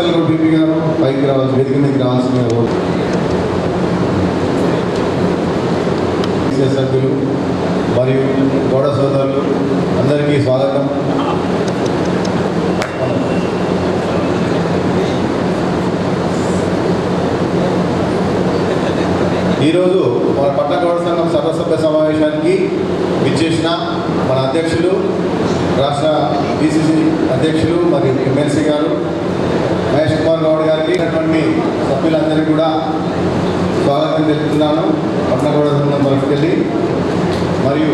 Councillor PP గారు పైకి రావాల్సి వేదిక మీదకి రావాల్సిన సభ్యులు మరియు గౌడ సోదరులు అందరికీ స్వాగతం. ఈరోజు మన పట్టణ గౌడ సంఘం సర్వసభ్య సమావేశానికి ఇచ్చేసిన మన అధ్యక్షులు, రాష్ట్ర పిసిసి అధ్యక్షులు మరియు ఎమ్మెల్సీ గారు మహేష్ కుమార్ గౌడ్ గారికి అటువంటి సభ్యులందరికీ కూడా స్వాగతం తెలుపుతున్నాను. పట్టణ గౌడ సంఘం తరఫుకెళ్ళి మరియు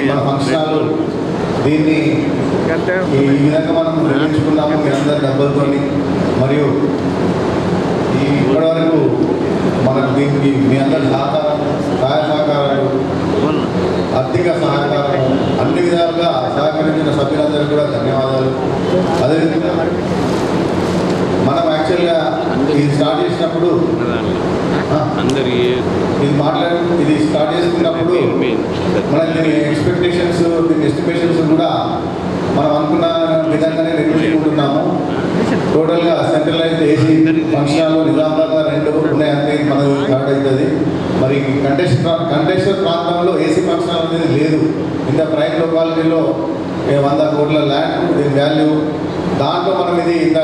మన ఫంక్షనాలు దీన్ని ఈ విధంగా మనం నిర్మించుకున్నాము మీ అందరి డబ్బులతో. మరియు ఇప్పటివరకు మనకు దీనికి మీ అందరి సహాయ సహకారాలు, ఆర్థిక సహకారం అన్ని విధాలుగా సహకరించిన సభ్యులందరికీ కూడా ధన్యవాదాలు. అదేవిధంగా మనం యాక్చువల్గా ఇది స్టార్ట్ చేసినప్పుడు ఇది స్టార్ట్ చేసుకున్నప్పుడు మనం దీని ఎక్స్పెక్టేషన్స్, దీని ఎస్టిమేషన్స్ కూడా మనం అనుకున్న విధంగానే నిర్మించుకుంటున్నాము. టోటల్గా సెంట్రలైజ్డ్ ఏసీ ఫంక్షన్లు నిజామాబాద్ 2 ఉన్నాయంటే మనది స్టార్ట్ అవుతుంది. మరి కంటెస్టర్ ప్రాంతంలో ఏసీ ఫంక్షన్ అనేది లేదు. ఇంత ప్రైమ్ లొకాలిటీలో 100 కోట్ల ల్యాండ్, దీని వాల్యూ, దాంట్లో మనం ఇది ఇంత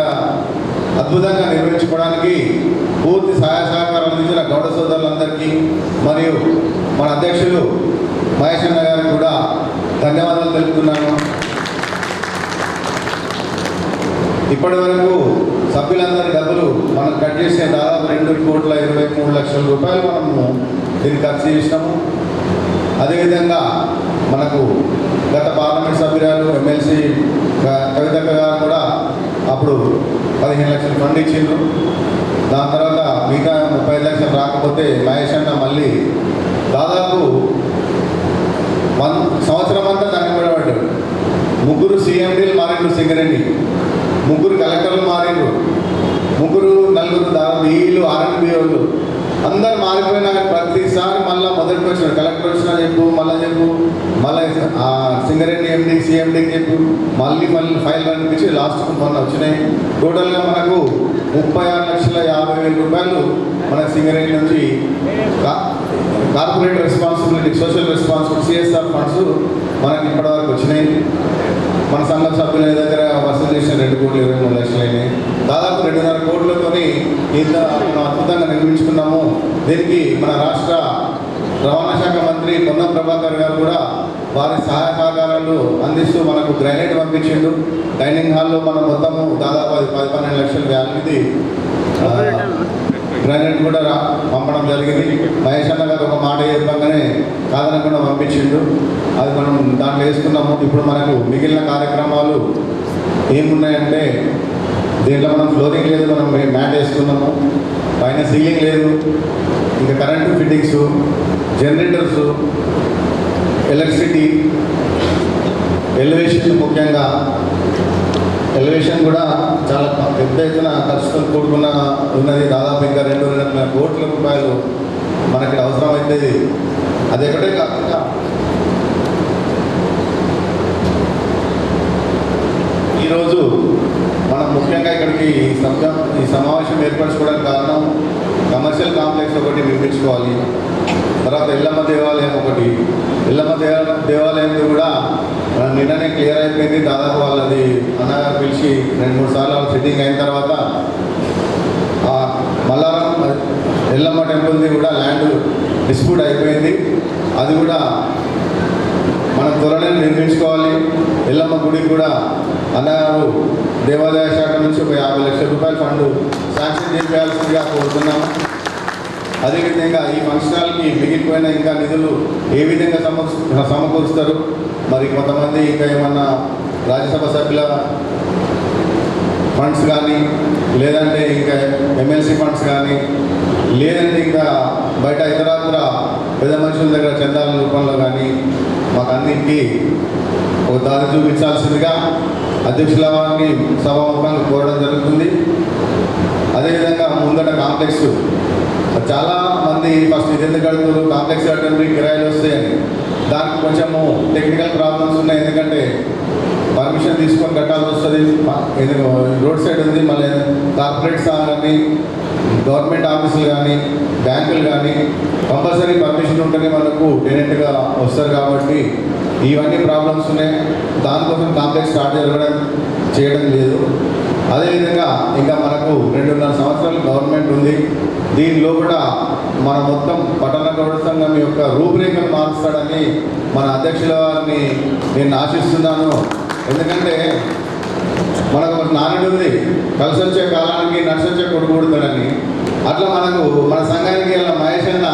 అద్భుతంగా నిర్వహించుకోవడానికి పూర్తి సహాయ సహకారం అందించిన గౌడ సోదరులందరికీ మరియు మన అధ్యక్షులు మహేష్ అన్న గారికి కూడా ధన్యవాదాలు తెలుపుతున్నాను. ఇప్పటి వరకు సభ్యులందరి డబ్బులు మనం కట్ చేసే దాదాపు 2,23,00,000 రూపాయలు మనము దీన్ని ఖర్చు చేసినాము. అదేవిధంగా మనకు గత పార్లమెంట్ సభ్యురాలు ఎమ్మెల్సీ కవితక్క గారు కూడా అప్పుడు 15 లక్షలు ఫండ్ ఇచ్చిండ్రు. దాని తర్వాత మిగతా 35 లక్షలు రాకపోతే మహేష్ అన్న మళ్ళీ దాదాపు 1 సంవత్సరం అంతా దాన్ని పడబడ్డాడు. 3 CMDలు మారిండ్రు, సింగరెడ్డి 3 కలెక్టర్లు మారిండ్రు, 4 దాదాపు వీళ్ళు R&B వాళ్ళు అందరు మారిపోయినా ప్రతిసారి మళ్ళీ మొదటికి వచ్చినాడు. కలెక్టర్ వచ్చినా చెప్పు, మళ్ళీ సింగరెడ్డి ఎండి CMDకి చెప్పు, మళ్ళీ ఫైల్ పంపించి లాస్ట్కు మొన్న వచ్చినాయి. టోటల్గా మనకు 36,50,000 రూపాయలు మన సింగరెడ్డి నుంచి corporate responsibility, social responsibility, CSR funds మనకి ఇప్పటివరకు వచ్చినాయి. మన సంఘ సభ్యుల దగ్గర వసూలు చేసిన 2,23,00,000 అయినాయి. దాదాపు 2.5 కోట్లతోని ఇంత మనం అద్భుతంగా నిర్మించుకున్నాము. దీనికి మన రాష్ట్ర రవాణా శాఖ మంత్రి పొన్నం ప్రభాకర్ గారు కూడా వారి సహాయ సహకారాలు అందిస్తూ మనకు గ్రానైట్ పంపించిండు. డైనింగ్ హాల్లో మనం మొత్తము దాదాపు 10-12 లక్షల వ్యాల్యూది గ్రానైట్ కూడా పంపడం జరిగింది. మహేష్ అన్న గారు ఒక మాట చెప్పగానే కాదనకుండా పంపించిండు. అది మనం దాంట్లో వేసుకున్నాము. ఇప్పుడు మనకు మిగిలిన కార్యక్రమాలు ఏమున్నాయంటే దీంట్లో మనం ఫ్లోరింగ్ లేదు, మనం మ్యాట్ వేసుకున్నాము, పైన సీలింగ్ లేదు, ఇంకా current fittings, generators, electricity, elevation, ముఖ్యంగా ఎలివేషన్ కూడా చాలా పెద్ద ఎత్తున ఖర్చుతో కూడుకున్న ఉన్నది. దాదాపు ఇంకా 2.5 కోట్ల రూపాయలు మనకి అవసరం అవుతుంది. అది ఒకటే కాకుండా ఈరోజు మనం ముఖ్యంగా ఇక్కడికి ఈ సమావేశం ఏర్పరచుకోవడానికి కారణం కమర్షియల్ కాంప్లెక్స్ ఒకటి నిర్మించుకోవాలి. తర్వాత ఎల్లమ్మ దేవాలయం ఒకటి, ఎల్లమ్మ దేవాలయంలో కూడా నిన్ననే క్లియర్ అయిపోయింది. దాదాపు వాళ్ళది అన్నగారు పిలిచి 2-3 సార్లు వాళ్ళు సెట్టింగ్ అయిన తర్వాత మల్లారం ఎల్లమ్మ టెంపుల్ది కూడా ల్యాండ్ డిస్ప్యూట్ అయిపోయింది. అది కూడా మనం త్వరలో నిర్మించుకోవాలి. ఎల్లమ్మ గుడికి కూడా అన్నగారు దేవాదాయ శాఖ నుంచి ఒక 50 లక్షల రూపాయల ఫండ్ శాంక్షన్ చేయాల్సిందిగా కోరుతున్నాము. అదేవిధంగా ఈ ఫంక్షనాలకి మిగిలిపోయిన ఇంకా నిధులు ఏ విధంగా సమకూరుస్తారు, మరి కొంతమంది ఇంకా ఏమన్నా రాజ్యసభ సభ్యుల ఫండ్స్ కానీ, లేదంటే ఇంకా ఎమ్మెల్సీ ఫండ్స్ కానీ, లేదంటే ఇంకా బయట ఇతరత్ర పెద్ద మనుషుల దగ్గర చందాల రూపంలో కానీ మాకు అన్నింటికీ ఒక దారి చూపించాల్సిందిగా అధ్యక్షుల వారిని సభాముఖంగా కోరడం జరుగుతుంది. అదేవిధంగా ముందట కాంప్లెక్స్ చాలా మంది ఫస్ట్ ఇది ఎందుకు కడుతున్నారు, కాంప్లెక్స్ కట్టండి కిరాయిలు వస్తాయని. దానికి కొంచెము టెక్నికల్ ప్రాబ్లమ్స్ ఉన్నాయి. ఎందుకంటే పర్మిషన్ తీసుకొని కట్టాల్సి వస్తుంది. ఎందుకు రోడ్ సైడ్ ఉంది, మళ్ళీ కార్పొరేట్స్ కానీ గవర్నమెంట్ ఆఫీసులు కానీ బ్యాంకులు కానీ కంపల్సరీ పర్మిషన్ ఉంటేనే మనకు టెనెంట్గా వస్తారు. కాబట్టి ఇవన్నీ ప్రాబ్లమ్స్ ఉన్నాయి. దానికోసం కాంప్లెక్స్ స్టార్ట్ చేయడం లేదు. అదేవిధంగా ఇంకా మనకు 2.5 సంవత్సరాలు గవర్నమెంట్ ఉంది. దీనిలో కూడా మన మొత్తం పట్టణ గౌడ సంఘం యొక్క రూపురేఖలు మారుస్తాడని మన అధ్యక్షుల వారిని నేను ఆశిస్తున్నాను. ఎందుకంటే మనకు ఒక నానుడు ఉంది, కలిసి వచ్చే కాలానికి నడిచొచ్చే కొడుకు పుడతాడని. అట్లా మనకు మన సంఘానికి వెళ్ళిన మహేష్ అన్న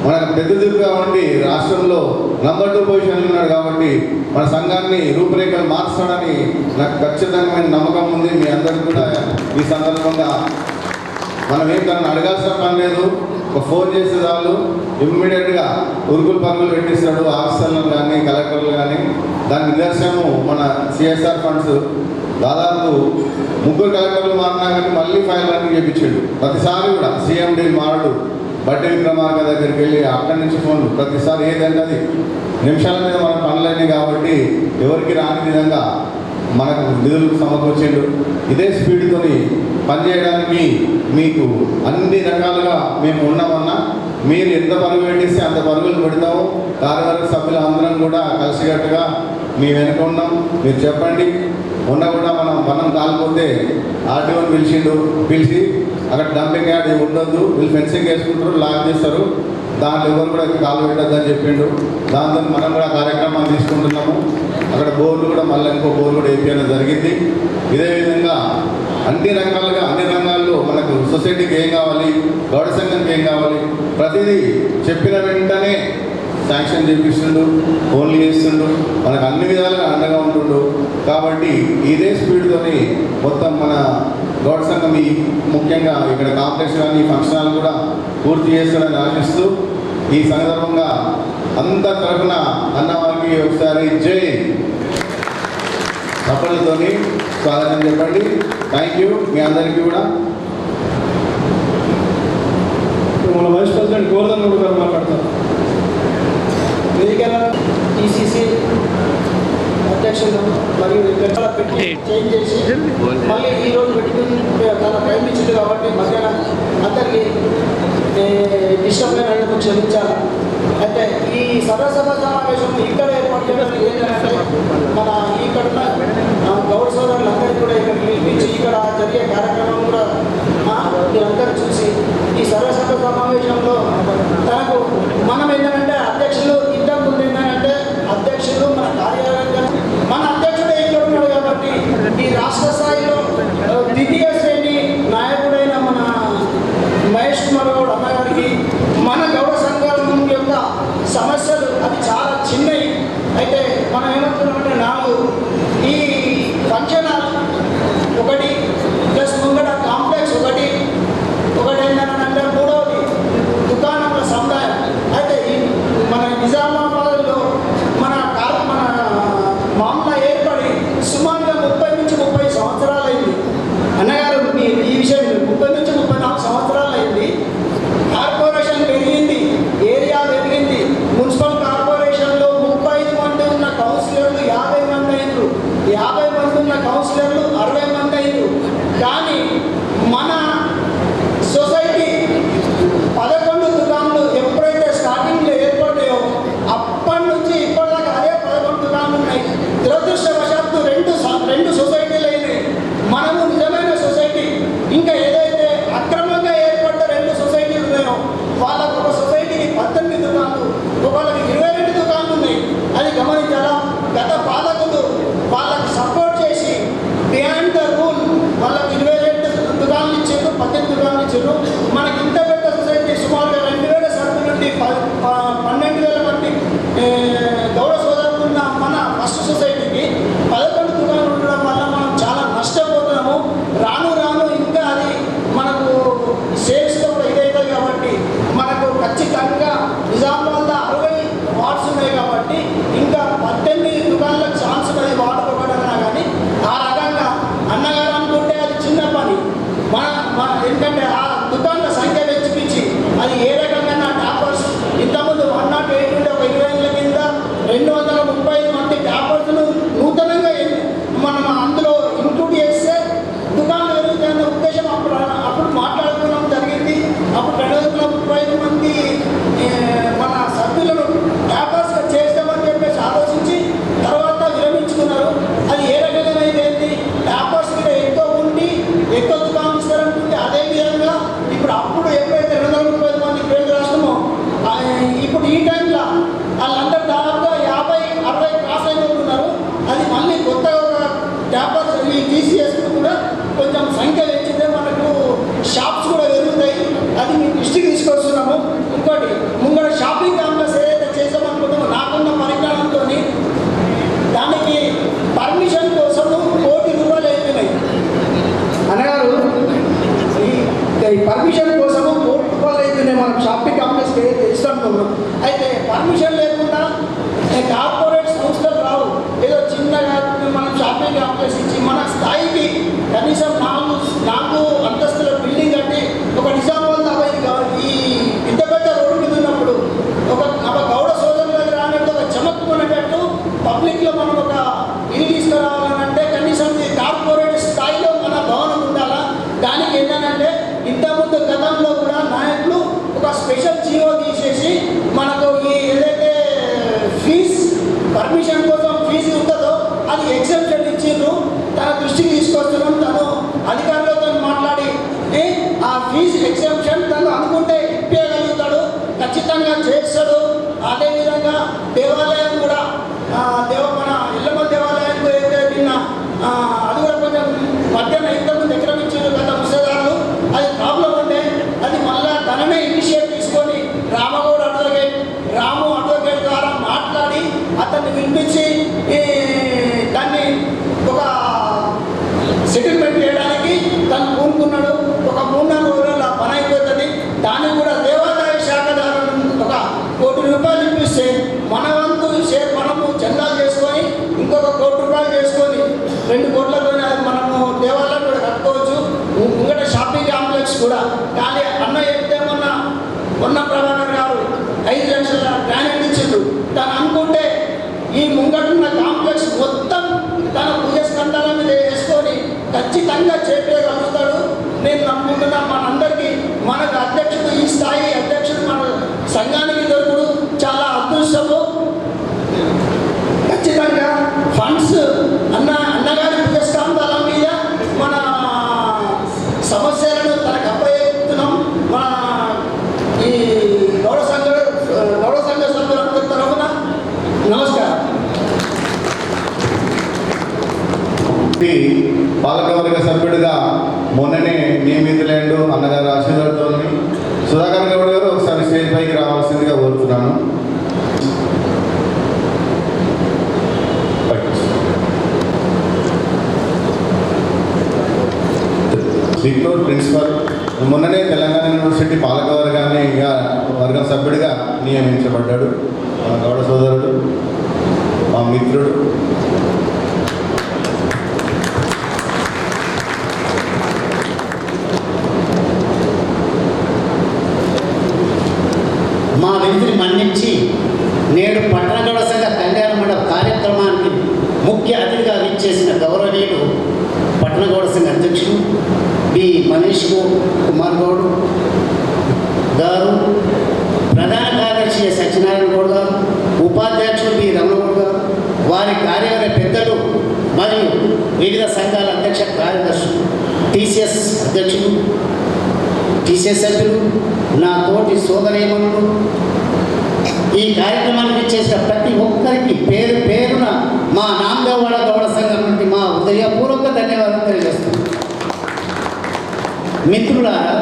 మనకు పెద్ద దిగుగా ఉండి రాష్ట్రంలో నంబర్ 2 పొజిషన్లో ఉన్నాడు. కాబట్టి మన సంఘాన్ని రూపురేఖలు మార్చాడని నాకు ఖచ్చితమైన నమ్మకం ఉంది. మీ అందరికీ కూడా ఈ సందర్భంగా మనం ఏం తనను అడగాల్సిన పని లేదు. ఒక ఫోన్ చేసే వాళ్ళు ఇమ్మీడియట్గా ఉరుకులు పరుగులు పెట్టిస్తాడు. ఆఫీసర్లను కానీ కలెక్టర్లు కానీ. దాని నిదర్శనము మన సిఎస్ఆర్ ఫండ్స్ దాదాపు 3 కలెక్టర్లు మారినా కానీ మళ్ళీ ఫైల్ రన్నింగ్ చేయించాడు. ప్రతిసారి కూడా సీఎండీ మారడు, బట్టి విక్రమార్క దగ్గరికి వెళ్ళి అక్కడి నుంచి ఫోన్లు ప్రతిసారి ఏదంటే అది నిమిషాల మీద మన పనులన్నీ. కాబట్టి ఎవరికి రాని విధంగా మనకు నిధులు సమకూర్చిండు. ఇదే స్పీడ్తో పనిచేయడానికి మీకు అన్ని రకాలుగా మేము ఉన్నామన్నా మీరు ఎంత పరుగు పెట్టిస్తే అంత పరుగులు పెడతాము. కార్యవర్గ సభ్యులు అందరం కూడా కలిసికట్టుగా మీ వెనుక ఉన్నాం. మీరు చెప్పండి. మొన్న కూడా మనం కాలిపోతే ఆర్టీఓని పిలిచి అక్కడ డంపింగ్ యార్డ్ ఉండొద్దు, వీళ్ళు ఫెన్సింగ్ వేసుకుంటారు, లాక్ చేస్తారు, దాంట్లో ఎవరు కూడా కాలు పెట్టద్దని చెప్పిండు. దాంతో మనం కూడా కార్యక్రమాలు తీసుకుంటున్నాము. అక్కడ బోర్డు కూడా మళ్ళీ ఇంకో బోర్డు కూడా వేపించడం జరిగింది. ఇదే విధంగా అన్ని రంగాల్లో మనకు సొసైటీకి ఏం కావాలి, గౌడ సంఘానికి ఏం కావాలి, ప్రతిదీ చెప్పిన వెంటనే శాంక్షన్ చేపిస్తుండు, ఫోన్లు చేస్తుండు, మనకు అన్ని విధాలుగా అండగా ఉంటుండు. కాబట్టి ఇదే స్పీడ్తోని మొత్తం మన గౌడ సంఘం ముఖ్యంగా ఇక్కడ కాంప్లెక్స్ కానీ ఫంక్షన్ హాల్ కూడా పూర్తి చేస్తాడని ఆశిస్తూ ఈ సందర్భంగా అంత తరఫున అన్నవారికి ఒకసారి జై సఫలతోని స్వాగతం చెప్పండి. థ్యాంక్ యూ మీ అందరికీ కూడా. మన వైస్ ప్రెసిడెంట్ గోవర్ధన్ గౌడ్ గారు మాట్లాడతారు. టీసీసీ అధ్యక్షులు మరియు ఇక్కడ పెట్టి చేంజ్ చేసి మళ్ళీ ఈరోజు పెట్టుకుని తన టైం ఇచ్చింది కాబట్టి మధ్యాహ్నం అందరికీ డిస్టర్బ్ అయినందుకు క్షమించాలి. అయితే ఈ సభా సమావేశం ఇక్కడ ఏర్పాటు చేయడానికి ఏంటంటే మన ఇక్కడ గౌడ సోదరులందరికీ కూడా ఇక్కడ పిలిపించి ఇక్కడ జరిగే కార్యక్రమం కూడా మీరందరూ చూసి ఈ సర్వసభ సమావేశంలో తనకు మనం ఏంటంటే అధ్యక్షులు ఇంతకు ముందు ఏంటంటే అధ్యక్షులు మన కార్యాలయం మన అధ్యక్షుడే ఇక్కడ ఉన్నాడు. కాబట్టి ఈ రాష్ట్ర స్థాయిలో ద్వితీయ శ్రేణి నాయకుడైన మన మహేష్ కుమార్ గౌడ్ అన్నగారికి మన గౌడ సంఘాల యొక్క సమస్యలు అవి చాలా చిన్నవి. అయితే మనం ఏమంటున్నామంటే 4 ఈ ఫంక్షన్ హాల్ ఒకటి ప్లస్ ముంగట కాంప్లెక్స్ ఒకటి ఏంటంటే 3వది దుకాణంల సముదాయం. అయితే మన నిజామాబాద్లో మన మామూలుగా ఏర్పడి సుమారుగా 30 నుంచి 30 సంవత్సరాలు అయింది. అన్నగారు ఈ విషయం 30 నుంచి 34 సంవత్సరాలు అయింది. కార్పొరేషన్ పెరిగింది, ఏరియా పెరిగింది. మున్సిపల్ కార్పొరేషన్లో 35 మంది ఉన్న కౌన్సిలర్లు 50 మంది అయింది, 50 మంది ఉన్న కౌన్సిలర్లు 60 మంది అయింది. కానీ మన సొసైటీ 11 దుకాణాలు ఎప్పుడైతే స్టార్టింగ్లో ఏర్పడ్డాయో అప్పటి నుంచి ఇప్పటిదాకా అదే 11 దుకాణాలు ఉన్నాయి. దురదృష్టవశాత్తు రెండు సొసైటీలు అయినాయి. మనము నిజమైన సొసైటీ ఇంకా ఏదైతే అక్రమంగా ఏర్పడ్డ 2 సొసైటీలు ఉన్నాయో వాళ్ళకు ఒక సొసైటీకి 18 దుకాణాలు, ఒకళ్ళకి 22 దుకాణాలు ఉన్నాయి. అది గమనించాలా? గత పాలకులు వాళ్ళకి సపోర్ట్ చేసి బిహైండ్ ద రూల్ వాళ్ళకి 22 దుకాణాలు ఇచ్చారు, 18 దుకాణాలు ఇచ్చారు. మనకి ఇంత పెద్ద సొసైటీ సుమారుగా 2000 సరుకు నుండి 12,000 మంది గౌడ సోదరులు ఉన్న మన ఫస్ట్ సొసైటీకి 11 దుకాణాలు ఉండడం వల్ల మనం చాలా నష్టపోతున్నాము. రాను ఇంకా అది మనకు సేల్స్లో కూడా ఇదవుతుంది. కాబట్టి మనకు ఖచ్చితంగా నిజామాబాద్లో 60 వార్డ్స్ ఉన్నాయి. కాబట్టి ఇంకా 18 దుకాణాలకు ఛాన్స్ ఉన్నది వాడుకోవడమైనా. కానీ ఆ రకంగా అన్నగారు అనుకుంటే అది చిన్న పని. మన ఉన్నాం. అయితే పర్మిషన్ లేకుండా కార్పొరేట్ సంస్థలు రావు. ఏదో చిన్నగా మనం షాపింగ్ కాంప్లెక్స్ ఇచ్చి మన స్థాయికి కనీసం నాలుగు అంతస్తుల బిల్డింగ్ కట్టి ఒక నిజామాబాద్ ఈ ఇంత పెద్ద రోడ్డు మీద ఉన్నప్పుడు ఒక గౌడ సోదరుల దగ్గర అన్నట్టు ఒక చమక్కునేటట్టు పబ్లిక్లో మనం ఒక ఇల్లు తీసుకురావాలంటే కనీసం ఈ కార్పొరేట్ స్థాయిలో మన భవనం ఉండాలా. దానికి ఏంటంటే ఇంతకుముందు గతంలో కూడా నాయకులు ఒక స్పెషల్ జీవో తీసేసి మనకు ఈ ఏదైతే పర్మిషన్ కోసం ఫీజు ఉంటుందో అది ఎగ్జెంప్షన్ ఇచ్చిండ్రు. తన దృష్టికి తీసుకొస్తున్నాం. తను అధికారులతో మాట్లాడి ఆ ఫీజు ఎగ్జెంప్షన్ తను అనుకుంటే ఇప్పగలుగుతాడు, ఖచ్చితంగా చేస్తాడు. అదేవిధంగా దేవాలయం కూడా మన ఇళ్ళమ్మ దేవాలయానికి ఏదైతే నిన్న అది కూడా కొంచెం మధ్యాహ్నం ఇంతకుముందు ఎక్రమించారు గత ముసేదారులు. అది ప్రాబ్లం ఉండే అది మళ్ళా తననే ఇనిషియేట్ తీసుకొని రామగౌడ్ రాము అడ్వకేట్ ద్వారా మాట్లాడి అతన్ని వినిపించి దాన్ని ఒక సెటిల్మెంట్ చేయడానికి తను పూనుకున్నాడు. ఒక 3-4 రోజులు ఆ పని అయిపోతుంది. దానికి కూడా దేవాదాయ శాఖ ద్వారా ఒక ₹1 కోటి ఇప్పిస్తే మన వంతు షేర్ మనము చందాలు చేసుకొని ఇంకొక ₹1 కోటి చేసుకొని 2 కోట్లతో మనము దేవాలయం కూడా కట్టుకోవచ్చు. ముంగట షాపింగ్ కాంప్లెక్స్ కూడా. కానీ అన్న చెప్తే మొన్న ప్రభాకర్ గారు 5 లక్షల గ్రానైట్ ఇచ్చిండు. తను అనుకుంటే ఈ ముంగటున్న కాంప్లెక్స్ మొత్తం తన పూజ స్కంధాల మీద వేసుకొని ఖచ్చితంగా చేపేయగలుగుతాడు. నేను నమ్ముకుంటున్నా. మనందరికీ మనకు అధ్యక్షుడు ఈ స్థాయి అధ్యక్షుడు మన సంఘానికి దొరుకుడు చాలా అదృష్టము. ఖచ్చితంగా ఫండ్స్ అన్నగారి పూజ స్కంధాల మీద మన సమస్యలను తనకు అప్పచెప్తున్నాం. మన ఈ గౌడ సంఘ సభ్యులందరి తరఫున నమస్కారం. పాలకవర్గ సభ్యుడిగా మొన్ననే నియమితులైండు అన్నగారు ఆశీర్వాదంతో. సుధాకర్ గౌడ్ గారు ఒకసారి స్టేజ్ పైకి రావాల్సిందిగా కోరుతున్నాను. శ్రీక్నూర్ ప్రిన్సిపల్ మొన్ననే తెలంగాణ యూనివర్సిటీ వర్గం సభ్యుడిగా నియమించబడ్డాడు. మా గౌడ సోదరుడు, మా మిత్రుడు. మా విధిని మన్నించి నేడు పట్టణ గౌడ సంఘ కళ్యాణ మండప కార్యక్రమానికి ముఖ్య అతిథిగా విచ్చేసిన గౌరవనీయులు పట్టణ గౌడ సంఘ అధ్యక్షుడు బి మనీష్ కుమార్ గౌడ్ గారు, ప్రధాన కార్యదర్శి సత్యనారాయణ గౌడ్ గారు, ఉపాధ్యక్షుడు బి రమణగౌడ్ గారు, వారి కార్యవర్గ పెద్దలు మరియు వివిధ సంఘాల అధ్యక్ష కార్యదర్శులు, టీసీఎస్ అధ్యక్షులు, టీసీఎస్ సభ్యులు, నా తోటి సోదరీమణులు, ఈ కార్యక్రమానికి చేసిన ప్రతి ఒక్కరికి పేరు పేరున మా నామదేవాడ గౌడ సంఘం నుండి మా హృదయపూర్వక ధన్యవాదాలు తెలియజేస్తున్నాం. మిత్రులారా,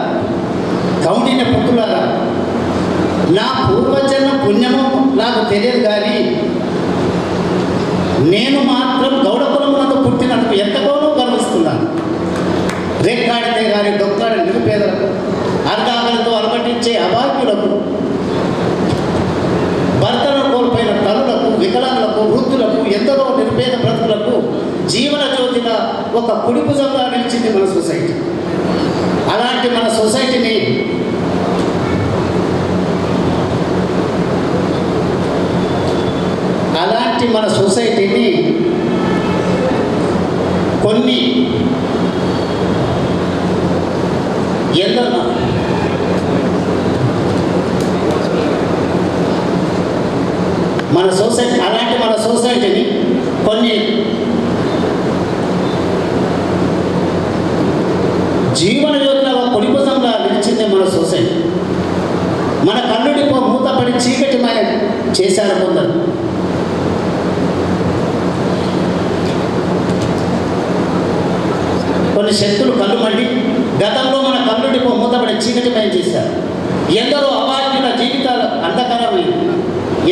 కౌండిన్య పుత్రులారా, నా పూర్వజన్మ పుణ్యము నాకు తెలియదు కానీ నేను మాత్రం గౌడ కులమునందు పుట్టినందుకు ఎంతగానో గర్విస్తున్నాను. రేక్కాడితే గారి డొక్కాడి నిరుపేదలకు, అర్ధాకలతో అలమటించే అభాగ్యులకు, భర్తను కోల్పోయిన తల్లులకు, వికలాంగులకు, వృద్ధులకు, ఎందరో నిరుపేద బ్రతుకులకు జీవన జ్యోతిగా ఒక కుడిభుజంగా నిలిచింది మన సొసైటీ. అలాంటి మన సొసైటీని కొన్ని ఎందరో మన సొసైటీని కొన్ని జీవన యోధుల కొడిపుసంగా నిలిచింది మన సొసైటీ. మన కన్నుడిపో మూతపడి చీకటిమయ చేశారు కొందరు. కొన్ని శక్తులు కళ్ళు మండి గతంలో మన కన్నుడిపో మూతపడి చీకటిమయం చేశారు. ఎందరో అవార్యుల జీవితాల అంధకారమైన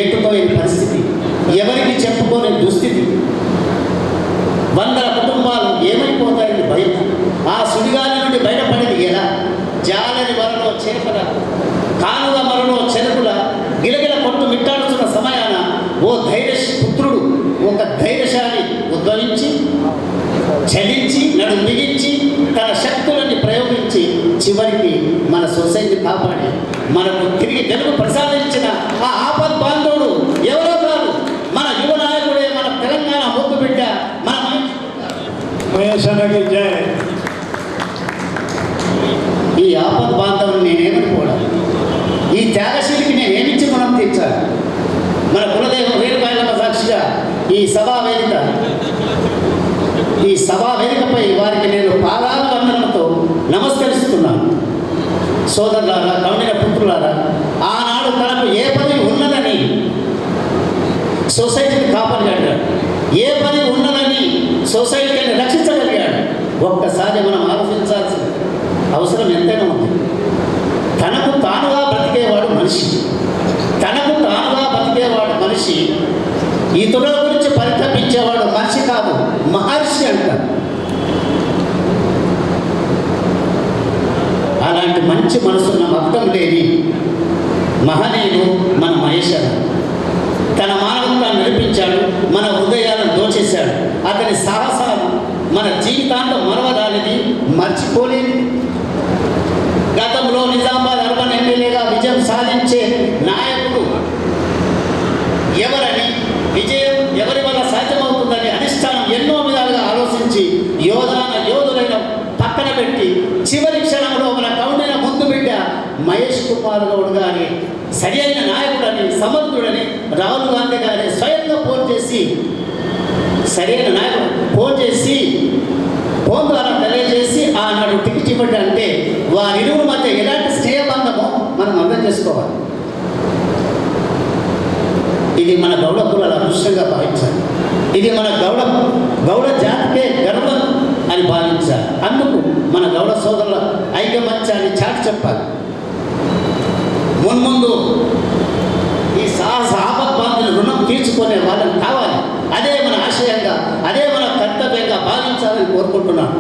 ఎట్టుకోలేని పరిస్థితి, ఎవరికి చెప్పుకోని దుస్థితి, వందల కుటుంబాలు ఏమైపోతాయని భయం. ఆ సుడిగాలి నుండి బయటపడేది ఎలా? జాలరి వరలో చేపల, కానుగ మరలో చెరుకుల, గిల పుత్రుడు, ఒక ధైర్యశాలి ఉద్భవించి చలించి నడు బిగించి తన శక్తులని ప్రయోగించి చివరికి మన సొసైటీ కాపాడి మనకు తిరిగి వెలుగు ప్రసాదించిన ఆ ఆపద్ బాంధవుడు ఎవరో కాదు, మన యువ నాయకుడే, మన తెలంగాణ ముద్దు బిడ్డ, మన మహేష్ అన్నకి జై. ఈ ఆపద్ బాంధవుని నేనేమనుకోవాలి, ఈ త్యాగశీలికి నేనేమిచ్చి మనం తీర్చాలి. మన కులదేవం రేణుకాయలమ్మ సాక్షిగా ఈ సభా వేదికపై వారికి నేను పాదాభివందనలతో నమస్కరిస్తున్నాను. సోదరులారా, కౌండిన పుత్రులారా, ఆనాడు తనకు ఏ పదవి ఉన్నదని సొసైటీని కాపాడగలిగాడు, ఏ పదవి ఉన్నదని సొసైటీని రక్షించగలిగాడు. ఒక్కసారి మనం ఆలోచించాల్సిన అవసరం ఎంతైనా ఉంది. తనకు తానుగా బ్రతికేవాడు మనిషి, ఇతరుల గురించి పరితపించేవాడు మనిషి కాదు, మహర్షి అంటారు. అలాంటి మంచి మనసున్న మక్తం లేని మహనీయుడు మన మహేష్ అన్న. తన మానవత్వాన్ని నడిపించాడు, మన హృదయాలను దోచేశాడు. అతని సాహసాలు మన జీవితాంతం మరవదానిది, మర్చిపోలేని. గతంలో నిజామాబాద్ అర్బన్ ఎమ్మెల్యేగా విజయం సాధించే నాయకుడు ఎవరని, విజయం ఎవరి వల్ల సాధ్యమవుతుందని అధిష్టానం ఎన్నో విధాలుగా ఆలోచించి యోధులైన పక్కన పెట్టి చివరి క్షణంలో మన కౌండిన ముందు బిడ్డ మహేష్ కుమార్ గౌడ్ గారి సరి అయిన నాయకుడని, సమర్థుడని రాహుల్ గాంధీ గారి స్వయంగా ఫోన్ చేసి సరైన నాయకుడు ఫోన్ ద్వారా తెలియజేసి ఆనాడు టికెట్ ఇవ్వడం అంటే వారిరువుల మధ్య ఎలాంటి స్నేహబంధమో మనం అర్థం చేసుకోవాలి. ఇది మన గౌడ కులాల అదృష్టంగా భావించాలి. ఇది మన గౌడ జాతికే గర్వం అని భావించాలి. అందుకు మన గౌడ సోదరుల ఐకమత్యాన్ని చాటి చెప్పాలి. మున్ముందు ఈ ఆపద్బాంధుల రుణం తీర్చుకునే వాళ్ళని కావాలి. అదే మన ఆశయంగా, అదే మన కర్తవ్యంగా భావించాలని కోరుకుంటున్నాను.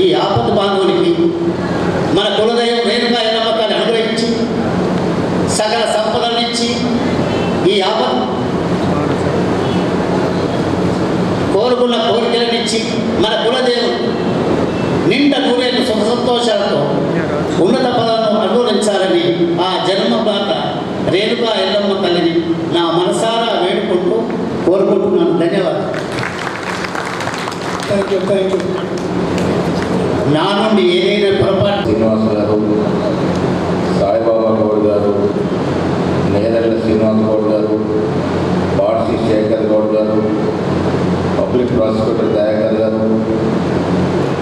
ఈ ఆపద్ బాంధవునికి మన కులదైవం రేణుకా నమ్మకాన్ని అనుగ్రహించి సకల సంపదలనిచ్చి ఈ కోరుకున్న కోరికలనిచ్చి మన కులదేవుడు నిండా నూరేళ్ళు సుఖ సంతోషాలతో ఉన్నత పదాలను అనుభవించాలని ఆ జన్మదాత రేణుకా ఎల్లమ్మ తల్లిని నా మనసారా వేడుకుంటూ కోరుకుంటున్నాను. ధన్యవాదాలు. Thank you. నా నుండి ఏదైనా పొరపాటు శ్రీనివాస్ గారు, సాయిబాబా గౌడ్ గారు, నేదర్ల శ్రీనివాస్ గౌడ్ గారు, పార్సీ శేఖర్ గౌడ్ గారు, పబ్లిక్ ప్రాసిక్యూటర్ దయాకర్ గారు,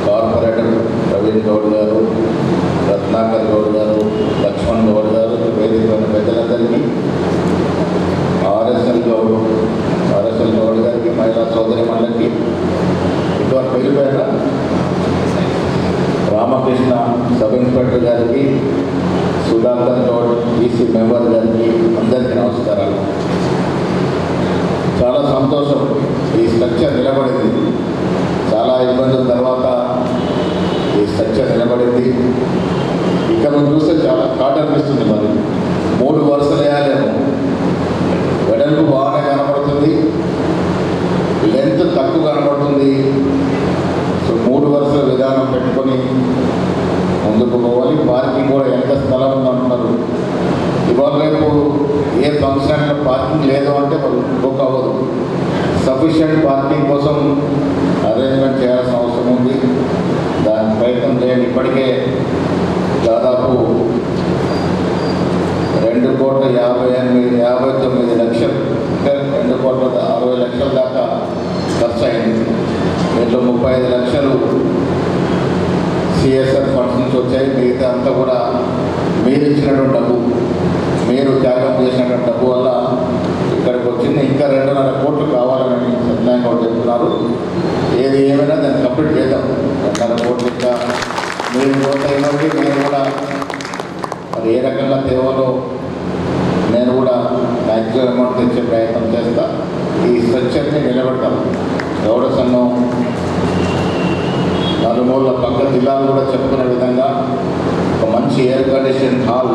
కార్పొరేటర్ ప్రవీణ్ గౌడ్ గారు, రత్నాకర్ గౌడ్ గారు, లక్ష్మణ్ గౌడ్ గారు, వేదిక పెద్దలందరికీ, ఆర్ఎస్ఎల్ గౌడ్ గారికి, మహిళా సోదరి మండలికి, ఇటువంటి పేరుపేట రామకృష్ణ సబ్ ఇన్స్పెక్టర్ గారికి, సుధాకర్ గౌడ్ ఈసీ మెంబర్ గారికి అందరికీ నమస్కారాలు. చాలా సంతోషం, ఈ స్ట్రక్చర్ నిలబడింది. చాలా ఇబ్బందుల తర్వాత ఈ స్ట్రక్చర్ నిలబడింది. ఇక్కడ మనం చూస్తే చాలా కాట్ అనిపిస్తుంది. మరి 3 వరుసలు వేయాలేమో, వెడల్పు బాగానే కనపడుతుంది, లెంత్ తక్కువ కనపడుతుంది. సో 3 వరుసల విధానం పెట్టుకొని ముందుకు పోవాలి. పార్కింగ్ కూడా ఎంత స్థలం ఉందంటున్నారు. ఇవాళ రేపు ఏ ఫంక్షన్ పార్కింగ్ లేదు అంటే బుక్ అవ్వదు. సఫిషియెంట్ పార్కింగ్ కోసం అరేంజ్మెంట్ చేయాల్సిన అవసరం ఉంది. దాని ప్రయత్నం చేయండి. ఇప్పటికే దాదాపు 2,59 లక్షలు, అంటే 2,60 లక్షల దాకా ఖర్చు అయింది. దీంట్లో 35 లక్షలు సిఎస్ఆర్ ఫండ్స్ నుంచి వచ్చాయి. మిగతా అంతా కూడా మీరు ఇచ్చినటువంటి డబ్బు, మీరు త్యాగం చేసినటువంటి డబ్బు వల్ల ఇక్కడికి వచ్చింది. ఇంకా 2.5 కోట్లు కావాలని సత్యనారాయణ గౌడ్ చెప్తున్నారు. ఏది ఏమైనా దాన్ని కంప్లీట్ చేద్దాం. 2.5 కోట్లు ఇంకా మీరు ప్రోత్సహించి నేను కూడా మరి ఏ రకంగా తేవాలో నేను కూడా మ్యాక్సిమం అమౌంట్ తెచ్చే ప్రయత్నం చేస్తా. ఈ స్ట్రక్చర్ని నిలబెడతాం. గౌడ సంఘం నలుమూల పక్క జిల్లాలు కూడా చెప్పుకునే విధంగా ఒక మంచి ఎయిర్ కండిషన్ హాల్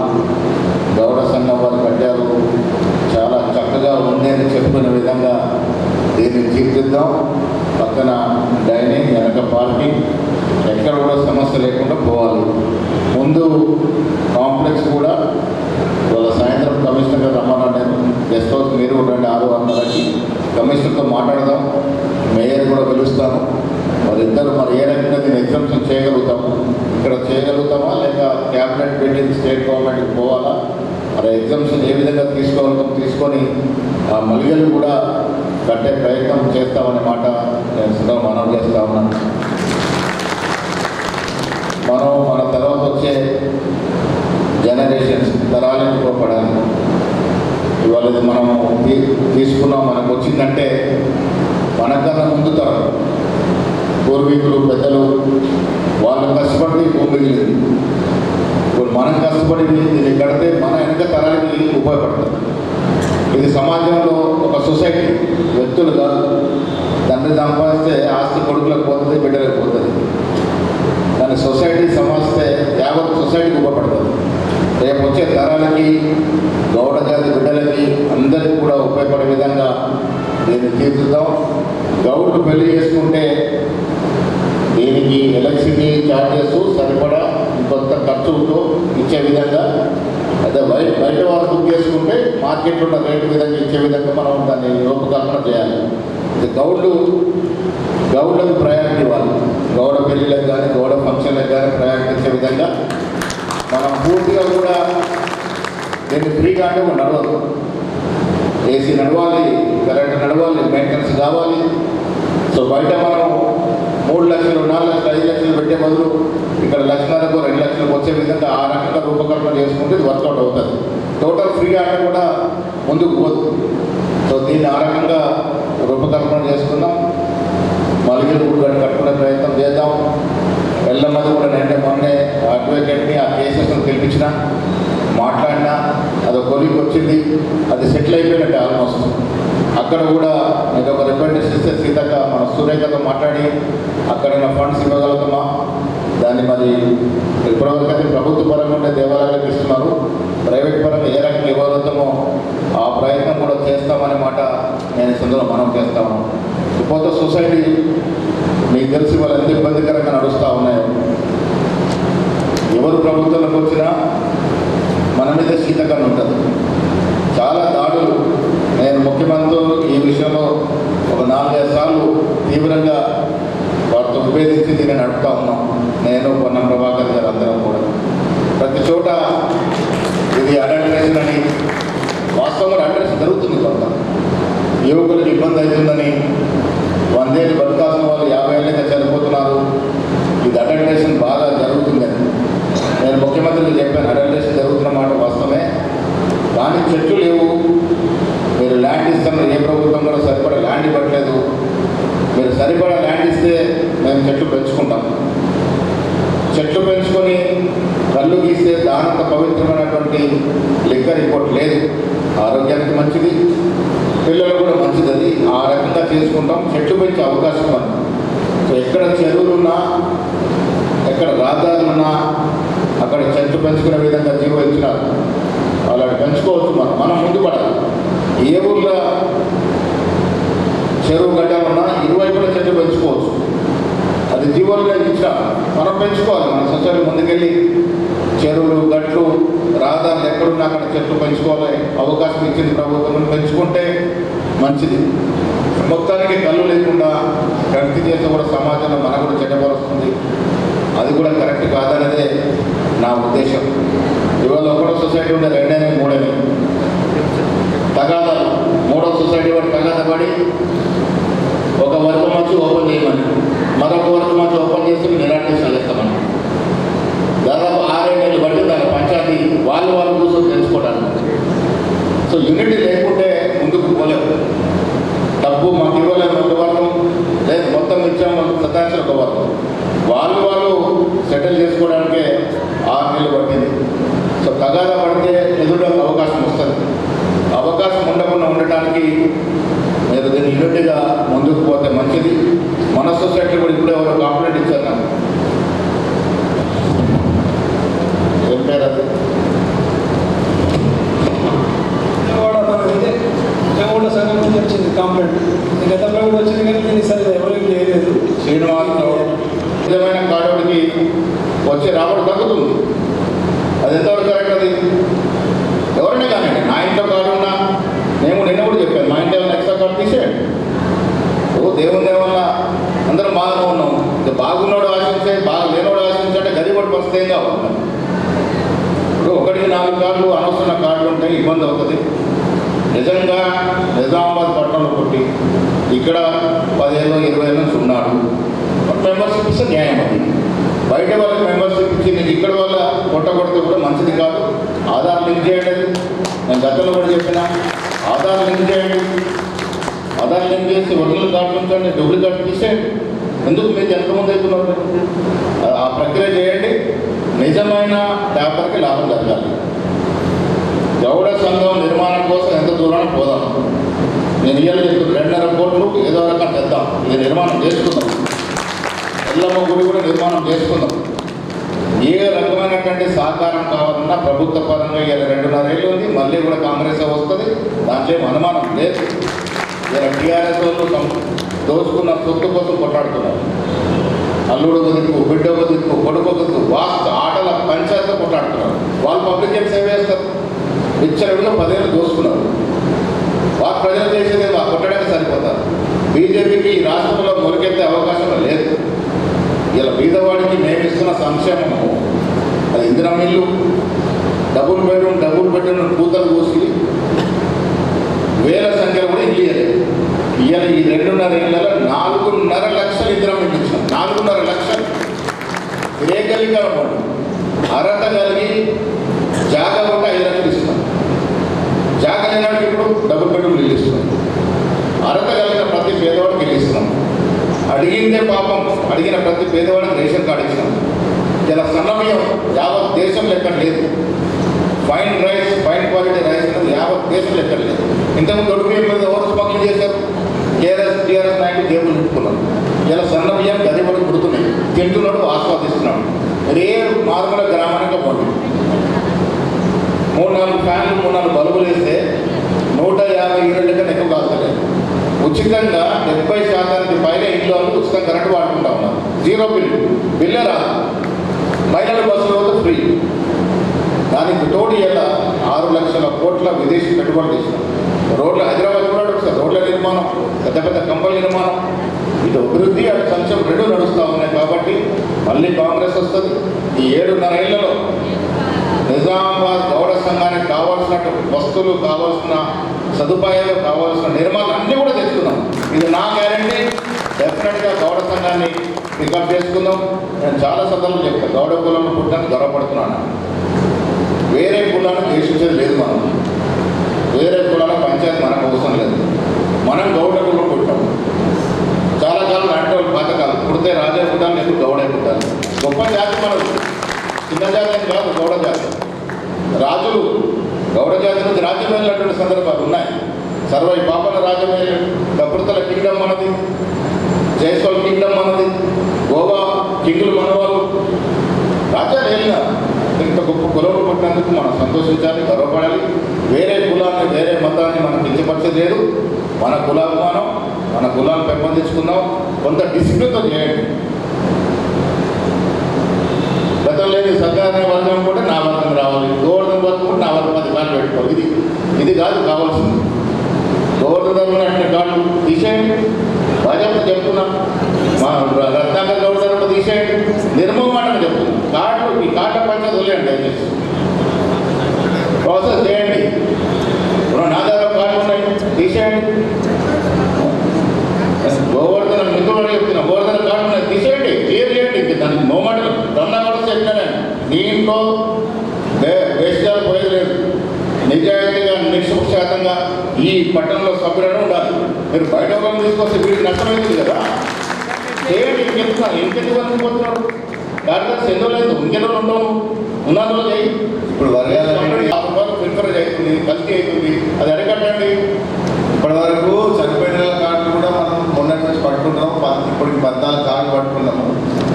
గౌడ సంఘం వారు కట్టారు. చాలా రండి 6:30కి కమిషనర్తో మాట్లాడదాం, మేయర్ కూడా పిలుస్తాను. ఇద్దరు ఏ రకంగా దీన్ని ఎగ్జామ్షన్ చేయగలుగుతాము, ఇక్కడ చేయగలుగుతామా లేక క్యాబినెట్ మీటింగ్ స్టేట్ గవర్నమెంట్కి పోవాలా, మరి ఎగ్జామ్షన్ ఏ విధంగా తీసుకోగలుగుతాం, తీసుకొని ఆ మలిగలు కూడా కట్టే ప్రయత్నం చేస్తామనే మాట నేను మనం చేస్తా ఉన్నాను. మన తర్వాత వచ్చే జనరేషన్స్ తరాలను ఉపయోగపడాలి. ఇవాళ ఇది మనం తీసుకున్నాం, మనకు వచ్చిందంటే మనకన్నా ముందు తరం పూర్వీకులు పెద్దలు వాళ్ళు కష్టపడి భూమి మిగిలింది. ఇప్పుడు మనం కష్టపడి దీన్ని కడితే మన వెనక తరానికి ఉపయోగపడుతుంది. ఇది సమాజంలో ఒక సొసైటీ, వ్యక్తులు కాదు. తండ్రి సంపాదిస్తే ఆస్తి కొడుకులకు పోతుంది, బిడ్డలకు పోతుంది. దాన్ని సొసైటీ సంపాదిస్తే యావత్ సొసైటీకి ఉపయోగపడుతుంది. రేపు వచ్చే తరాలకి, గౌడ జాతి బిడ్డలకి అందరికీ కూడా ఉపయోగపడే విధంగా దీన్ని తీర్చుదాం. గౌడ్లు పెళ్లి చేసుకుంటే దీనికి ఎలక్ట్రిసిటీ ఛార్జెస్ సరిపడా కొంత ఖర్చుతో ఇచ్చే విధంగా, అదే బయట వాళ్ళు బుక్ చేసుకుంటే మార్కెట్లో ఉన్న రేటు విధంగా ఇచ్చే విధంగా మనం దాన్ని రూపకల్పన చేయాలి. ఇది గౌడ్లకు ప్రయారిటీ ఇవ్వాలి. గౌడ పెళ్ళిళ్ళకి కానీ గౌడ ఫంక్షన్లకు కానీ ప్రయారిటీ ఇచ్చే విధంగా మనం పూర్తిగా కూడా దీన్ని ఫ్రీగా అంటే నడవదు. ఏసీ నడవాలి, కరెంట్ నడవాలి, మెయింటెనెన్స్ కావాలి. సో బయట మనం 3 లక్షలు 4 లక్షలు 5 లక్షలు పెట్టే బదులు ఇక్కడ 1,00,000 2 లక్షలకు వచ్చే విధంగా ఆ రకంగా రూపకల్పన చేసుకుంటే ఇది వర్కౌట్ అవుతుంది. టోటల్ ఫ్రీగా అంటే కూడా ముందుకు పోదు. సో దీన్ని ఆ రకంగా రూపకల్పన చేసుకుందాం. మలిగిలు కూడా కట్టుకునే ప్రయత్నం చేద్దాం. ఎల్లమ్మది కూడా నేను మొన్నే అడ్వకేట్ని ఆ కేసెస్ను పిలిపించిన, మాట్లాడినా, అది కొలికి వచ్చింది, అది సెటిల్ అయిపోయినట్టు ఆల్మోస్ట్. అక్కడ కూడా నేను ఒక రిప్రజెంటేషన్ ఇస్తే సీతక్క మన సురేఖతో మాట్లాడి అక్కడ ఫండ్స్ ఇవ్వగలుగుతామా, దాన్ని మరి ఇప్పటివరకైతే ప్రభుత్వ పరంగా ఉండే దేవాలయాలకు ఇస్తున్నారు, ప్రైవేట్ పరంగా ఏ రకంగా ఇవ్వగలుగుతామో ఆ ప్రయత్నం కూడా చేస్తామనే మాట నేను సందులో మనం చేస్తాము. ఇకపోతే సొసైటీ మీకు తెలిసి వాళ్ళు ఎంత ఇబ్బందికరంగా నడుస్తూ ఉన్నాయో. ఎవరు ప్రభుత్వంలోకి వచ్చినా మన మీద శీతకరణ ఉంటుంది. చాలా దాడులు. నేను ముఖ్యమంత్రి ఈ విషయంలో ఒక 4-5 సార్లు తీవ్రంగా వారితో విభేదించి దీన్ని నడుపుతా ఉన్నాం. నేను పొన్నం ప్రభాకర్ గారు అందరం కూడా ప్రతి చోట ఇది అడల్ట్రేషన్ అని, వాస్తవంగా అడల్ట్రేషన్ జరుగుతుంది. కొంత యువకులకు ఇబ్బంది అవుతుందని 100 ఏళ్ళు బతకాల్సిన వాళ్ళు 50 ఏళ్ళగా చనిపోతున్నారు. ఇది అడల్ట్రేషన్ బాగా జరుగుతుందని నేను ముఖ్యమంత్రికి చెప్పాను. అడల్ట్రేషన్ జరుగుతున్న మాట వాస్తవమే, కానీ చెట్లు లేవు. మీరు ల్యాండ్ ఇస్తున్నారు, ఏ ప్రభుత్వం కూడా సరిపడా ల్యాండ్ ఇవ్వట్లేదు. మీరు సరిపడా ల్యాండ్ ఇస్తే మేము చెట్లు పెంచుకుంటాం. చెట్లు పెంచుకొని కళ్ళు గీస్తే దానంత పవిత్రమైనటువంటి లిక్కర్ ఇంకోటి లేదు. ఆరోగ్యానికి మంచిది, పిల్లలు కూడా మంచిది. అది ఆ రకంగా చేసుకుంటాం. చెట్లు పెంచే అవకాశం ఉంది. సో ఎక్కడ చెరువులున్నా, ఎక్కడ రహదారులున్నా అక్కడ చెట్లు పెంచుకునే విధంగా జీవో ఇచ్చినారు. అలాంటి పెంచుకోవచ్చు. మనం ముందు పడాలి. ఏ ఊళ్ళో చెరువు గడ్డ ఉన్నా ఇరువైపుల చెట్లు పెంచుకోవచ్చు. అది జీవోలుగా ఇచ్చా మనం పెంచుకోవాలి. మన సొసైటీ ముందుకెళ్ళి చెరువులు, గట్లు, రహదారులు ఎక్కడున్నా అక్కడ చెట్లు పెంచుకోవాలి. అవకాశం ఇచ్చింది ప్రభుత్వం, పెంచుకుంటే మంచిది. మొత్తానికి కళ్ళు లేకుండా ప్రగతి చేస్తే కూడా సమాజంలో మనకు కూడా చెడ్డపరుస్తుంది. అది కూడా కరెక్ట్ కాదనేదే నా ఉద్దేశం. ఇవాళ ఒకటో సొసైటీ ఉండే 2 3 తగాదాలు. 3వ సొసైటీ వాడు తగాద పడి ఒక వర్గం వచ్చి ఓపెన్ చేయమని, మరొక వర్గం వచ్చి ఓపెన్ చేసి నిరాకరణ చేస్తామని దాదాపు 6 ఏళ్ళు బట్టి దాని పంచాయతీ వాళ్ళు కూర్చొని తెలుసుకోవడానికి. సో యూనిటీ లేకుంటే ముందుకు పోలేదు. డబ్బు మాకు ఇవ్వలేదు ఒక వర్గం, లేదు మొత్తం ఇచ్చాము సతాంశాలు ఒక వర్గం. వాళ్ళు సెటిల్ చేసుకోవడానికే 6 నెలలు పట్టింది. సో తగాదా పడితే ఎదురుడానికి అవకాశం వస్తుంది. అవకాశం ఉండకుండా ఉండటానికి మీరు దీన్ని యూనిటీగా ముందుకు పోతే మంచిది. మన సొసైటీ కూడా ఇప్పుడు ఎవరో కంప్లైంట్ ఇచ్చారు నాకు. ఏం పేరు అది? జగోడ సంఘం నుంచి వచ్చింది కంప్లైంట్. గతంలో కూడా వచ్చింది కానీ దీన్ని సరే ఎవరికి చేయలేదు. శ్రీనివాసరావు నిజమైన కాడోడికి వచ్చే రాబడి తగ్గుతుంది. అది ఎంతవరకు కరెక్ట్? అది ఎవరైనా కానీ నా ఇంట్లో కాడున్నా మేము నిన్న కూడా చెప్పాను, మా ఇంటి ఏమైనా ఎక్స్ట్రా కార్డు తీసేయండి. దేవుని వల్ల అందరం బాగానే ఉన్నాం. బాగున్నాడు ఆశించే, బాగా లేనోడు ఆశించంటే గదిపడి పరిస్థితి ఏం కావాలి. ఇప్పుడు 1-4 కార్డులు అనవసరమైన కార్డులు ఉంటాయి, ఇబ్బంది అవుతుంది. నిజంగా నిజామాబాద్ పట్టణంలో కొట్టి ఇక్కడ 15-20 నుంచి ఉన్నాడు, మెంబర్షిప్ ఇస్తే న్యాయం. అది బయట వాళ్ళకి మెంబర్షిప్ ఇచ్చి నీకు ఇక్కడ వల్ల కొట్టగొడితే కూడా మంచిది కాదు. ఆధార్ లింక్ చేయండి. నేను గతంలో కూడా చెప్పిన ఆధార్ లింక్ చేయండి. ఆధార్ లింక్ చేసి ఒరిజినల్ కార్డు ఉంచండి, డూప్లికేట్ తీసేయండి. ఎందుకు మీకు ఎంతమంది అవుతున్నారు? ఆ ప్రక్రియ చేయండి. నిజమైన పేపర్కి లాభం జరగాలి. గౌడ సంఘం నిర్మాణం కోసం ఎంత దూరాన్ని పోదాం. నేను ఇయ్యాలి చెప్తున్నాను, 2.5 కోట్లు ఏదో రకం తెద్దాం. ఇది నిర్మాణం చేసుకుందాం. ఎల్లమ్మ గుడి కూడా నిర్మాణం చేసుకుందాం. ఏ రకమైనటువంటి సహకారం కావాలన్నా ప్రభుత్వ పరంగా 2.5 ఏళ్ళు ఉంది. మళ్ళీ కూడా కాంగ్రెస్ వస్తుంది, దాంట్లో అనుమానం లేదు. ఇలా టీఆర్ఎస్ వాళ్ళు దోచుకున్న సొత్తు కోసం కొట్లాడుతున్నారు. అల్లుడు ఒక దిక్కు, బిడ్డ ఒక దిక్కు, కొడుకు ఒక దిక్కు, వాస్తు ఆటల పంచాయతీతో కొట్లాడుతున్నారు. వాళ్ళు పబ్లిక్ ఏం సేవ చేస్తారు? ఇచ్చరుడుగా 10 ఏళ్ళు దోచుకున్నారు. వాళ్ళు ప్రజలు చేసేది కొట్టడానికి సరిపోతారు. బీజేపీకి ఈ రాష్ట్రంలో మొలకెత్తే అవకాశం లేదు. ఇలా బీదవాడికి మేము ఇస్తున్న సంక్షేమము, అది ఇందిరా మిల్లు, డబుల్ బెడ్రూమ్ కూతలు కూసి వేల సంఖ్యలో కూడా ఇల్లు ఇవ్వలేదు. ఇవాళ ఈ 2.5 ఏళ్లలో 4.5 లక్షలు ఇందిరా మిల్లు ఇచ్చాం. 4.5 లక్షలు ఏకలీకరణ అర్హత కలిగి జాగా ఉంటే 5 లక్షలు ఇస్తున్నాం. జాగా లేనాడికి ఇప్పుడు డబుల్ బెడ్రూమ్ ఇల్లు ఇస్తున్నాం. అర్హత కలిగిన ప్రతి పేదవాడికి ఇల్లు ఇస్తున్నాం. అడిగిందే పాపం, అడిగిన ప్రతి పేదవాడికి రేషన్ కార్డు ఇచ్చినాం. ఇలా సన్నమయం యావత్ దేశంలో ఎక్కడ లేదు. Fine rice, fine quality rice అనేది యావత్ దేశంలో ఎక్కడ లేదు. ఇంతకుముందు దొడ్డు బియ్యం మీద ఎవరు స్మగ్లింగ్ చేశారు? టీఆర్ఎస్ నాయకులు జేబులు నింపుకున్నారు. ఇలా సన్న బియ్యం గదిపడి పుడుతున్నాయి, తింటున్నాడు, ఆస్వాదిస్తున్నాడు. ఏ మార్మల గ్రామానికి పోటీ 3-4 ఫ్యాన్లు 3-4 బల్బులు వేస్తే 150 యూనిట్ల కన్నా ఎక్కువ కాస్తలేదు. ఉచితంగా 70% పైన ఇంట్లో ఉచిత కరెంటు వాడుకుంటా ఉన్నారు. 0 బిల్లే రాదు. మహిళల బస్సులో ఫ్రీ. దానికి తోడు ఇలా 6 లక్షల కోట్ల విదేశీ పెట్టుబడులు ఇచ్చినాం. రోడ్ల హైదరాబాద్ కూడా ఒకసారి రోడ్ల నిర్మాణం, పెద్ద పెద్ద కంపెనీల నిర్మాణం, ఇటు అభివృద్ధి అటు సంక్షేమం 2 నడుస్తూ ఉన్నాయి. కాబట్టి మళ్ళీ కాంగ్రెస్ వస్తుంది. ఈ 7.5 ఏళ్లలో నిజామాబాద్ గౌడ సంఘానికి కావాల్సిన వస్తువులు, కావాల్సిన సదుపాయాలు, కావాల్సిన నిర్మాణాలు అన్నీ కూడా తెచ్చుకుందాం. ఇది నా గ్యారంటీ. డెఫినెట్గా గౌడ సంఘాన్ని పికప్ చేసుకుందాం. నేను చాలా సందర్భాలు చెప్తాను, గౌడ కులంలో పుట్టడానికి గర్వపడుతున్నాను. వేరే కులాన్ని ద్వేషించేది లేదు. మనం వేరే కులాల పంచాయతీ మనకు అవసరం లేదు. మనం గౌడ కులం పుట్టాం. చాలా కాలం అంటే వాళ్ళు పాతకాలం పుడితే రాజే పుట్టాలి, లేదు గౌడే పుట్టాలి. గొప్ప జాతి మనకు, చిన్న జాతి కాదు గౌడ జాతి. రాజులు గౌడ జాతి నుంచి రాజ్యం వెళ్ళినటువంటి సందర్భాలు ఉన్నాయి. సర్వై పాపల రాజ్యం వెళ్ళాడు. కపృతల కింగ్డమ్ మనది, జైస్వాల్ కింగ్డమ్ మనది, గోవా కింగులు మనవాళ్ళు. రాజ్యాలు వెళ్ళిన ఇంత గొప్ప కులంలో పుట్టినందుకు మనం సంతోషించాలి, గర్వపడాలి. వేరే కులాన్ని, వేరే మతాన్ని మనం కించపరిచేది లేదు. మన కులాభిమానం, మన కులాన్ని పెంపొందించుకుందాం. కొంత డిసిప్లిన్తో చేయండి. గతం లేదు సర్కారు వర్గం కూడా నా వర్గం రావాలి, గోవర్ధన వర్గం కూడా నా వర్గం 10 కార్డు పెట్టుకోవాలి. ఇది కాదు కావాల్సింది. గోవర్ధన అంటే కార్డు తీసేయండి. భాజపా చెప్తున్నాం, మా రత్నాకర్ గౌడ్ తీసేయండి. నిర్మూలన చెప్తున్నాం. కార్డు ఈ కార్డు పంచాయతీ వదిలేండి, దయచేసి ప్రాసెస్ చేయండి. నా దగ్గర కార్డు ఉన్నాయి, తీసేయండి. గోవర్ధన మిత్రులు చెప్తున్నా, గోవర్ధన కార్డు ఉన్నాయి, తీసేయండి, క్లియర్ చేయండి. దానికి నోమాటలు రన్నా కూడా చెప్పినా నీ ఇంట్లో వేషాలు పోయేది లేదు. నిజాయితీగా నిష్పక్షపాతంగా ఈ పట్టణంలో సభ్యులను ఉండాలి. మీరు బయట వాళ్ళని తీసుకొస్తే వీడికి నష్టమైంది కదా. చేయండి. ఇంకెందుకు అనుకుంటున్నారు? కార్యదర్శి ఎన్నో లేదు, ఇంకెన్నో ఉండవు, ఉన్నదో చేయి. ఇప్పుడు ప్రిఫరేజ్ అవుతుంది, కల్తీ అవుతుంది, అది అడగట్టండి. ఇప్పటి వరకు చనిపోయిన కార్డులు కూడా మనం మొన్నటి నుంచి పట్టుకుంటున్నాము. ఇప్పటికి 14 కార్డులు పట్టుకున్నాము.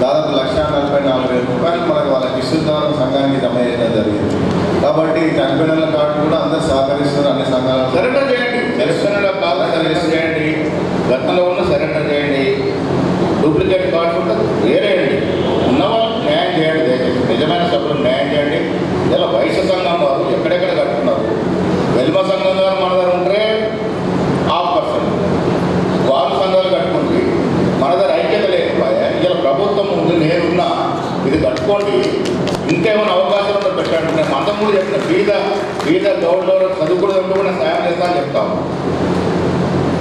దాదాపు 1,44,000 రూపాయలు మనకు వాళ్ళకి ఇస్తున్న సంఘానికి జమ చేయడం జరిగింది. కాబట్టి చనిపోయిన కార్డు కూడా అందరూ సహకరిస్తున్నారు. అన్ని సంఘాలు సరెండర్ చేయండి. సెలక్షన్లో కాదు సరెండర్ చేయండి. గతంలో ఉన్న సరెండర్ చేయండి. డూప్లికేట్ కార్డ్స్ ఉంటుంది వేరేయండి. ఉన్న వాళ్ళకి న్యాయం చేయండి. దయచేసి నిజమైన సభ్యులు న్యాయం చేయండి. ఇలా వైశ్య సంఘం వారు ఎక్కడే అవుతుందా అని చెప్తాము.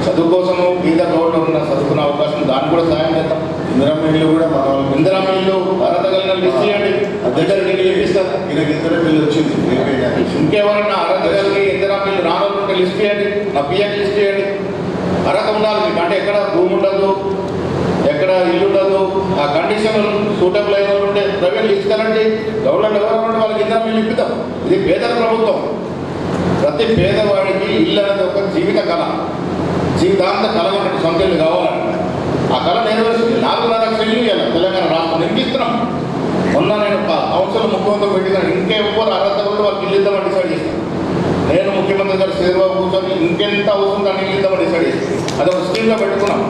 చదువు కోసము బీద గౌడ్లో ఉన్న చదువుకునే అవకాశం దాన్ని కూడా సాయం చేద్దాం. ఇందిరా మిల్లు కూడా మన వాళ్ళు ఇందిరా మిల్లు అర్హత కలిగిన లిస్ట్ చేయండి. అద్దెకి ఇప్పిస్తారు. ఈయనకి ఇందిరా మిల్లు వచ్చింది. ఇంకెవరన్నా అర్హత కలిగి ఇందిరా మిల్లు రానుంటే లిస్ట్ చేయండి. నా పిఎం లిస్ట్ చేయండి. అర్హత ఉండాలి మీకు. అంటే ఎక్కడ భూమి ఉండదు, ఎక్కడ ఇల్లు ఉండదు, ఆ కండిషన్ సూటబుల్ అయిన వాళ్ళు ఉంటే ప్రైవేట్ లిస్ట్ కలండి. గవర్నమెంట్ ఎవరైనా వాళ్ళకి ఇందిరా మిల్లు ఇప్పుతాం. ఇది పేదల ప్రభుత్వం. ప్రతి పేదవాడికి ఇల్లు అనేది ఒక జీవిత కళ, జీవితాంత కళ ఉన్నట్టు సొంత ఇల్లు కావాలంటే ఆ కళ నెరవేరుస్తుంది. 4.5 లక్షల ఇల్లు ఇవ్వాలి తెలంగాణ రాష్ట్రం నిర్మిస్తున్నాం. మొన్న నేను కౌన్సిల్ ముఖ్యమంత్రి పెట్టిన ఇంకెవ్వరు అర్హత కూడా వాళ్ళకి ఇల్లు ఇద్దామని డిసైడ్ చేస్తాను. నేను ముఖ్యమంత్రి గారు సేరుబాబు కూర్చొని ఇంకెంత అవసరం దాన్ని ఇల్లు ఇద్దామని డిసైడ్ చేస్తాను. అదొక స్కీమ్లో పెట్టుకున్నాం.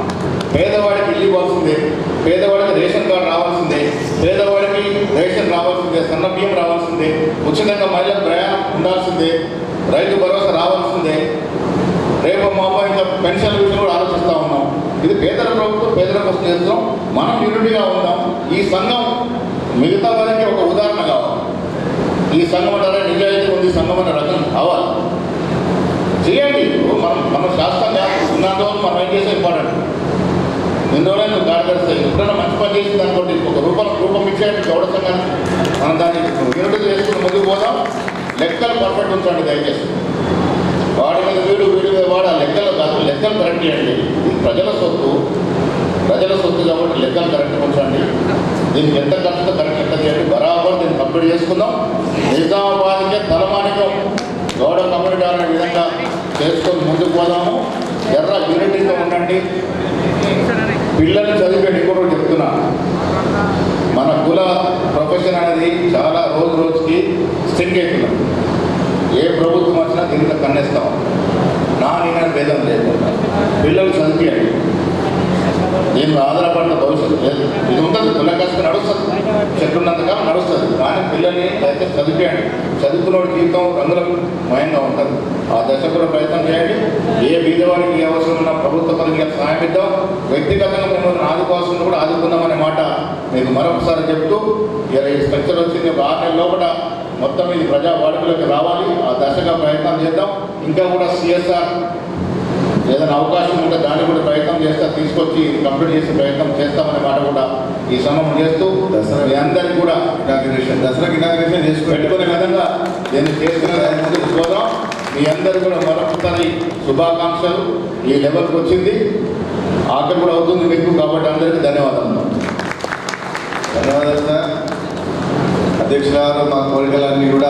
పేదవాడికి ఇల్లు ఇవ్వాల్సిందే, పేదవాడికి రేషన్ కార్డు రావాల్సిందే, పేదవాడికి రేషన్ రావాల్సిందే, సన్న బియ్యం రావాల్సిందే, ఉచితంగా మహిళలకు ప్రయాణం ఉండాల్సిందే, రైతు భరోసా రావాల్సిందే. రేపు మా అబ్బాయి ఇంకా పెన్షన్ విషయం కూడా ఆలోచిస్తూ ఉన్నాం. ఇది పేదల ప్రభుత్వం, పేదల కోసం చేస్తున్నాం. మనం యూనిటీగా ఉందాం. ఈ సంఘం మిగతా వారికి ఒక ఉదాహరణ కావాలి. ఈ సంఘం అంటే నిజాయితీ ఉంది, సంఘం అనే రకం కావాలి. చేయండి. మనం శాస్త్రంగా ఉన్నంత మనం ఏం చేస్తే ఇంపార్టెంట్. ఇందులోనే నువ్వు కార్యదర్శి ఎప్పుడైనా మంచి పని చేసింది అనుకోండి, ఒక రూపం ఇచ్చేయండి గౌడ సంఘానికి. మనం దాన్ని యూనిటీ చేసుకుని ముందుకు పోదాం. లెక్కలు పర్ఫెక్ట్ ఉంచండి దయచేసి. వాడి మీద వీడు మీద వాడు ఆ లెక్కలు కరెక్ట్ చేయండి. ఇది ప్రజల సొత్తు కాబట్టి లెక్కలు కరెక్ట్ ఉంచండి. దీనికి ఎంత ఖర్చుతో కరెక్ట్ లెక్క చేయండి. బరాబర్ దీన్ని కంప్లీట్ చేసుకుందాం. నిజామాబాద్కే తలమానికం గౌడ కమ్యూనిటీ అనే విధంగా చేసుకొని ముందుకు పోదాము. ఎర్ర యూనిటీగా ఉండండి. పిల్లల్ని చదివేటి కూడా చెప్తున్నా. మన కుల ప్రొఫెషన్ అనేది చాలా రోజుకి స్ట్రింగ్ అవుతున్నాం. ఏ ప్రభుత్వం వచ్చినా దీంట్లో కన్నేస్తాం. నేను భేదం లేకుండా పిల్లలు చదివేయండి. దీని ఆధారపడిన భవిష్యత్తు ఇది ఉంటుంది. కుల కష్టం నడుస్తుంది, చెట్లున్నంతకాలం నడుస్తుంది. కానీ పిల్లల్ని అయితే చదివేయండి. చదువుకున్న జీవితం రంగులమయంగా ఉంటుంది. ఆ దశ కూడా ప్రయత్నం చేయండి. ఏ బీదవాడికి ఏ అవసరం ఉన్నా ప్రభుత్వ పరంగా సహాయం ఇద్దాం. వ్యక్తిగతంగా మిమ్మల్ని ఆదుకోవాల్సిన కూడా ఆదుకుందామనే మాట మీకు మరొకసారి చెప్తూ, ఇలా ఈ స్ట్రక్చర్ వచ్చింది. 6 నెలల లోపల మొత్తం ఇది ప్రజా వాడుకలోకి రావాలి. ఆ దశగా ప్రయత్నం చేద్దాం. ఇంకా కూడా సిఎస్ఆర్ ఏదైనా అవకాశం ఉంటే దాన్ని కూడా ప్రయత్నం చేస్తా, తీసుకొచ్చి కంప్లీట్ చేసే ప్రయత్నం చేస్తామనే మాట కూడా ఈ సమయం చేస్తూ మీ అందరికీ కూడా దసరాకి ఇనాగ్రేషన్ పెట్టుకునే విధంగా దీన్ని చేసుకునే ముందుకు పోదాం. మీ అందరూ కూడా మరొకసారి శుభాకాంక్షలు. ఈ లెవెల్కి వచ్చింది, ఆఖరి కూడా అవుతుంది మీకు. కాబట్టి అందరికీ ధన్యవాదాలు. సార్. అధ్యక్షుల గారు మా కోరికలన్నీ కూడా